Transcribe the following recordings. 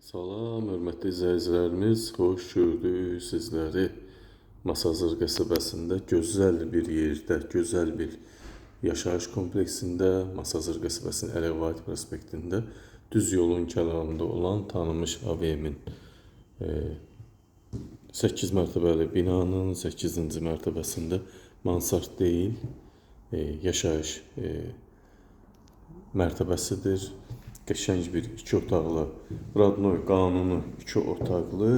Salam, hörmətli izləyicilərimiz, xoş gördük sizləri. Masazır qəsəbəsində gözəl bir yerdə, gözəl bir yaşayış kompleksində, Masazır qəsəbəsinin Əlevayt prospektində düz yolun kənarında olan tanınmış AVM-in 8 mərtəbəli binanın 8-ci mərtəbəsində mansard deyil, yaşayış mərtəbəsidir. Qəşəng bir 2 otaqlı, Radnoy qanuni 2 otaqlı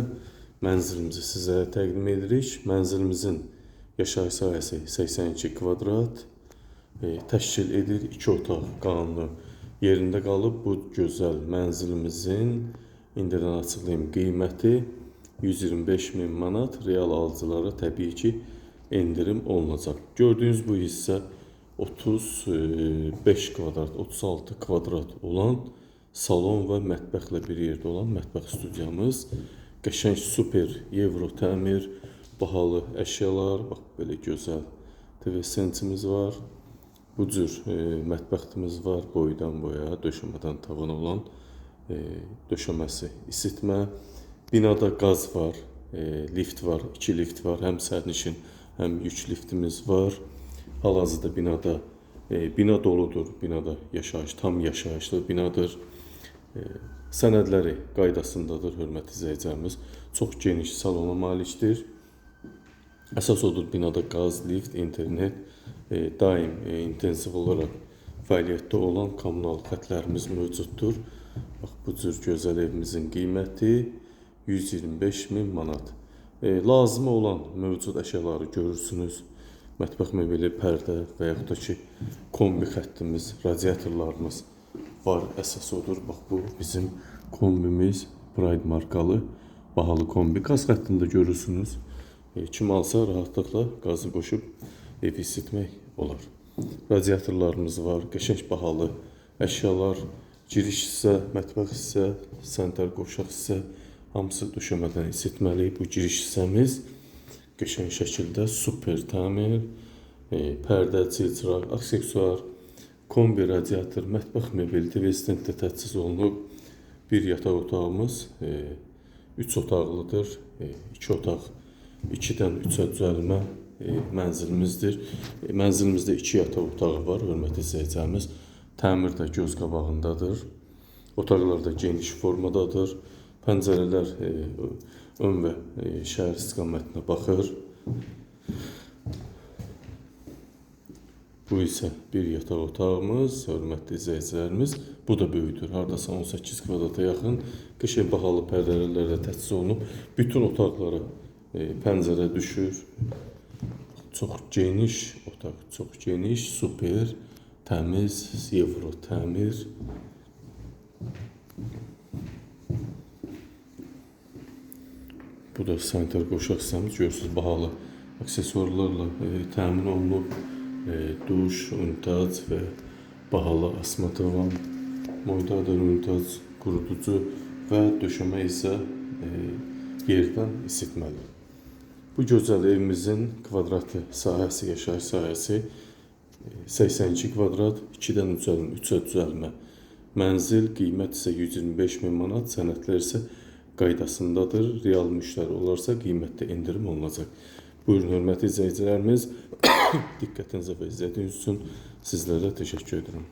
mənzilimizi sizə təqdim edirik. Mənzilimizin yaşayış sahəsi 82 kvadrat təşkil edir. 2 otaq qanuni yerində qalıb. Bu gözəl mənzilimizin indidən açıqlayım qiyməti 125.000 manat. Real alıcılara təbii ki endirim olunacaq. Gördüyünüz bu hissə 35 kvadrat, 36 kvadrat olan salon və mətbəxlə bir yerdə olan mətbəx studiyamız. Qəşəng super Euro təmir, bahalı əşyalar, bax belə gözəl TV sentimiz var. Bu cür mətbəximiz var, boydan boya, döşəmədən tavana olan döşəməsi, isitmə. Binada qaz var, lift var, 2 lift var, həm sərnişin, həm yük liftimiz var. Hal-hazırda binada, bina doludur, binada yaşayış, tam yaşayışlı binadır. Sənədləri qaydasındadır, hörmətli izləyicilərimiz. Çox geniş salona malikdir. Əsas odur, binada qaz, lift, internet, daim intensiv olaraq fəaliyyətdə olan kommunal xətlərimiz mövcuddur. Bax, bu cür gözəl evimizin qiyməti 125.000 manat. Lazım olan mövcud əşyaları görürsünüz. Mətbəx mebeli, pərdə və yaxud da ki, kombi xəttimiz, radiatorlarımız var, əsas odur. Bax, bu bizim kombimiz, Pride markalı, bahalı kombi. Qaz xəttində görürsünüz. Kim alsa rahatlıqla qazı qoşub evi isitmək olar. Radiatorlarımız var, qəşəng bahalı əşyalar, giriş hissə, mətbəx hissə, sanitar qovşaq hissə, hamısı döşəmədən isitməli. Bu giriş hissəmiz qəşəng şəkildə super təmir, pərdə, çilçıraq, aksesuar, kombi, radiator, mətbəx mebeli, TV stendlə təchiz olunub. Bir yataq otağımız 3 otaqlıdır. 2 otaq 2-dən 3-ə düzəlmə mənzilimizdir. Mənzilimizdə 2 yataq otağı var, hörmətli izləyicilərimiz. Təmir də göz qabağındadır. Otaqlar da geniş formadadır. Pəncərələr ön və şəhər istiqamətinə baxır. Bu isə bir yataq otağımız, hörmətli izləyicilərimiz. Bu da böyükdür, hardasa 18 kvadrata yaxın. Qəşəng bahalı pərdələrlə təchiz olunub. Bütün otaqlara pəncərə düşür. Çox geniş otaq, çox geniş, super, təmiz, Euro təmir. Bu da sanitar qovşaq hissəmiz, görürsünüz, bahalı aksesuarlarla təmin olunub. Duş, unitaz və bahalı asmatavan, moydadır, unitaz, quruducu və döşəmə isə yerdən isitməli. Bu gözəl evimizin kvadratı sahəsi, yaşayış sahəsi 82 kvadrat, 2-dən 3-ə düzəlmə mənzil, qiymət isə 125.000 manat, sənədlər isə qaydasındadır. Real müştəri olarsa qiymətdə endirim olunacaq. Buyurun, hörmətli izləyicilərimiz, diqqətinizə və izlədiyiniz üçün sizlərə təşəkkür edirəm.